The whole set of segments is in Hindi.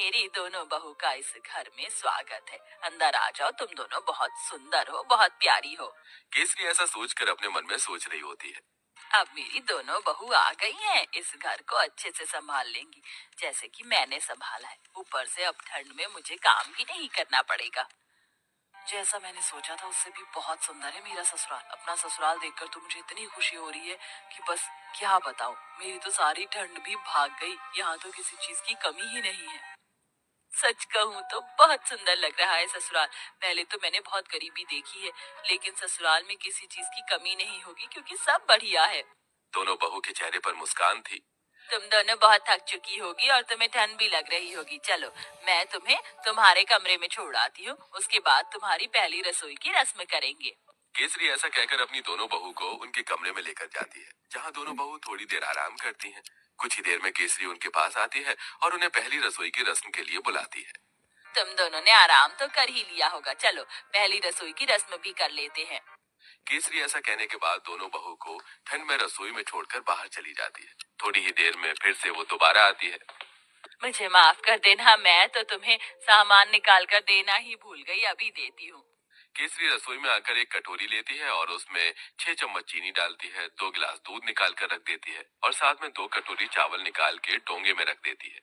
मेरी दोनों बहू का इस घर में स्वागत है। अंदर आ जाओ, तुम दोनों बहुत सुंदर हो, बहुत प्यारी हो। केसरी ऐसा सोचकर अपने मन में सोच रही होती है। अब मेरी दोनों बहू आ गई हैं, इस घर को अच्छे से संभाल लेंगी, जैसे कि मैंने संभाला है। ऊपर से अब ठंड में मुझे काम भी नहीं करना पड़ेगा। जैसा मैंने सोचा था उससे भी बहुत सुंदर है मेरा ससुराल। अपना ससुराल देखकर तो मुझे इतनी खुशी हो रही है कि बस क्या बताऊं। मेरी तो सारी ठंड भी भाग गई। यहाँ तो किसी चीज की कमी ही नहीं है। सच कहूँ तो बहुत सुंदर लग रहा है ससुराल। पहले तो मैंने बहुत गरीबी देखी है, लेकिन ससुराल में किसी चीज की कमी नहीं होगी क्योंकि सब बढ़िया है। दोनों बहू के चेहरे पर मुस्कान थी। तुम दोनों बहुत थक चुकी होगी और तुम्हें ठंड भी लग रही होगी। चलो, मैं तुम्हें तुम्हारे कमरे में छोड़ आती हूँ। उसके बाद तुम्हारी पहली रसोई की रस्म करेंगे। केसरी ऐसा कहकर अपनी दोनों बहू को उनके कमरे में लेकर जाती है, जहाँ दोनों बहू थोड़ी देर आराम करती हैं। कुछ ही देर में केसरी उनके पास आती है और उन्हें पहली रसोई की रस्म के लिए बुलाती है। तुम दोनों ने आराम तो कर ही लिया होगा, चलो पहली रसोई की रस्म भी कर लेते हैं। केसरी ऐसा कहने के बाद दोनों बहू को ठंड में रसोई में छोड़कर बाहर चली जाती है। थोड़ी ही देर में फिर से वो दोबारा आती है। मुझे माफ कर देना, मैं तो तुम्हें सामान निकाल कर देना ही भूल गई। अभी देती हूँ। केसरी रसोई में आकर एक कटोरी लेती है और उसमें 6 चम्मच चीनी डालती है, 2 गिलास दूध निकाल कर रख देती है और साथ में 2 कटोरी चावल निकाल के डोंगे में रख देती है।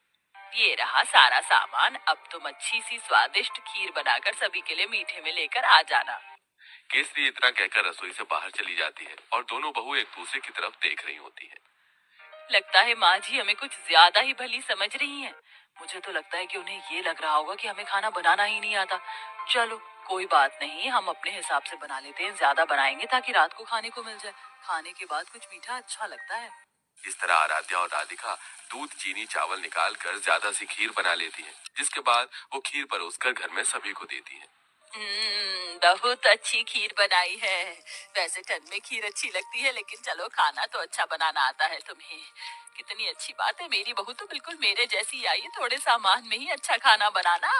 ये रहा सारा सामान। अब तुम अच्छी सी स्वादिष्ट खीर बनाकर सभी के लिए मीठे में लेकर आ जाना। केसरी इतना कहकर रसोई से बाहर चली जाती है और दोनों बहू एक दूसरे की तरफ देख रही होती हैं। लगता है माँ जी हमें कुछ ज्यादा ही भली समझ रही हैं। मुझे तो लगता है कि उन्हें ये लग रहा होगा कि हमें खाना बनाना ही नहीं आता। चलो, कोई बात नहीं, हम अपने हिसाब से बना लेते हैं। ज्यादा बनाएंगे ताकि रात को खाने को मिल जाए। खाने के बाद कुछ मीठा अच्छा लगता है। इस तरह आराध्या और राधिका दूध चीनी चावल निकाल कर ज्यादा सी खीर बना लेती हैं, जिसके बाद वो खीर परोसकर घर में सभी को देती हैं। बहुत अच्छी खीर बनाई है। वैसे ठंड में खीर अच्छी लगती है, लेकिन चलो खाना तो अच्छा बनाना आता है तुम्हें। कितनी अच्छी बात है, मेरी बहू तो बिल्कुल मेरे जैसी आई है, थोड़े सामान में ही अच्छा खाना बनाना।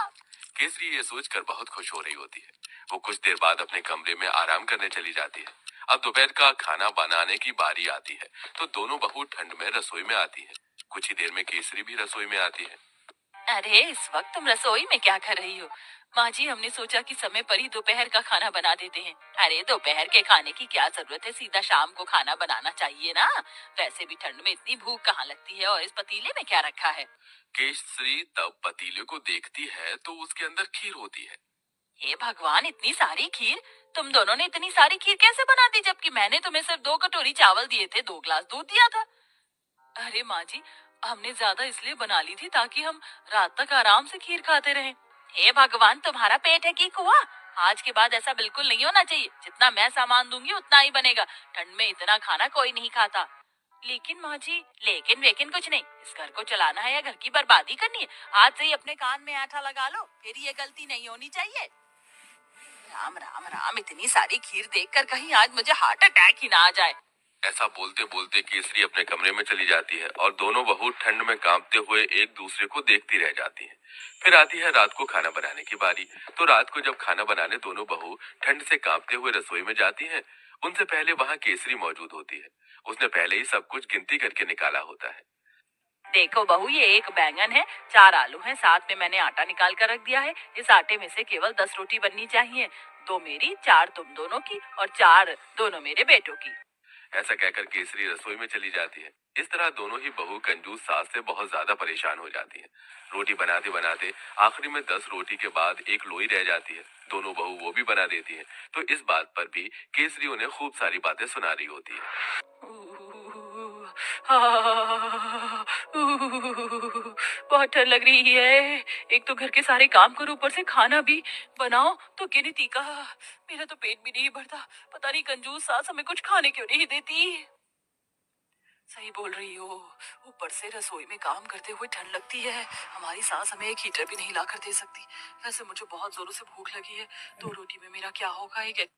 केसरी ये सोचकर बहुत खुश हो रही होती है। वो कुछ देर बाद अपने कमरे में आराम करने चली जाती है। अब दोपहर का खाना बनाने की बारी आती है, तो दोनों बहू ठंड में रसोई में आती है। कुछ ही देर में केसरी भी रसोई में आती है। अरे, इस वक्त तुम रसोई में क्या कर रही हो? माँ जी, हमने सोचा कि समय पर ही दोपहर का खाना बना देते हैं। अरे, दोपहर के खाने की क्या जरूरत है, सीधा शाम को खाना बनाना चाहिए ना। वैसे भी ठंड में इतनी भूख कहाँ लगती है। और इस पतीले में क्या रखा है? केसरी तब पतीले को देखती है तो उसके अंदर खीर होती है। हे भगवान, इतनी सारी खीर! तुम दोनों ने इतनी सारी खीर कैसे बना दी, जबकि मैंने तुम्हें सिर्फ 2 कटोरी चावल दिए थे, 2 गिलास दूध दिया था। अरे माँ जी, हमने ज्यादा इसलिए बना ली थी ताकि हम रात तक आराम से खीर खाते रहें। हे भगवान, तुम्हारा पेट है कि कुआं? आज के बाद ऐसा बिल्कुल नहीं होना चाहिए। जितना मैं सामान दूंगी उतना ही बनेगा। ठंड में इतना खाना कोई नहीं खाता। लेकिन माँ जी, लेकिन वेकिन कुछ नहीं। इस घर को चलाना है या घर की बर्बादी करनी है? आज से ही अपने कान में आटा लगा लो, फिर ये गलती नहीं होनी चाहिए। राम राम राम, इतनी सारी खीर देखकर कहीं आज मुझे हार्ट अटैक ही ना आ जाए। ऐसा बोलते बोलते केसरी अपने कमरे में चली जाती है और दोनों बहू ठंड में कांपते हुए एक दूसरे को देखती रह जाती हैं। फिर आती है रात को खाना बनाने की बारी। तो रात को जब खाना बनाने दोनों बहू ठंड से कांपते हुए रसोई में जाती हैं, उनसे पहले वहां केसरी मौजूद होती है। उसने पहले ही सब कुछ गिनती करके निकाला होता है। देखो बहू, ये एक बैंगन है, 4 आलू हैं, साथ में मैंने आटा निकाल कर रख दिया है। इस आटे में से केवल 10 रोटी बननी चाहिए। 2 मेरी, 4 तुम दोनों की और 4 दोनों मेरे बेटों की। ऐसा कहकर केसरी रसोई में चली जाती है। इस तरह दोनों ही बहू कंजूस सास से बहुत ज्यादा परेशान हो जाती हैं। रोटी बनाते बनाते आखिरी में 10 रोटी के बाद एक लोई रह जाती है। दोनों बहू वो भी बना देती हैं। तो इस बात पर भी केसरी उन्हें खूब सारी बातें सुना रही होती है। बहुत ठंड लग रही है। एक तो घर के सारे काम करो, ऊपर से खाना भी बनाओ तो गिनती का। मेरा तो पेट भी नहीं भरता। पता नहीं कंजूस सास हमें कुछ खाने क्यों नहीं देती। सही बोल रही हो। ऊपर से रसोई में काम करते हुए ठंड लगती है। हमारी सास हमें एक हीटर भी नहीं ला कर दे सकती। वैसे मुझे बहुत जोरों से भूख लगी है। 2 रोटी में मेरा क्या होगा? एक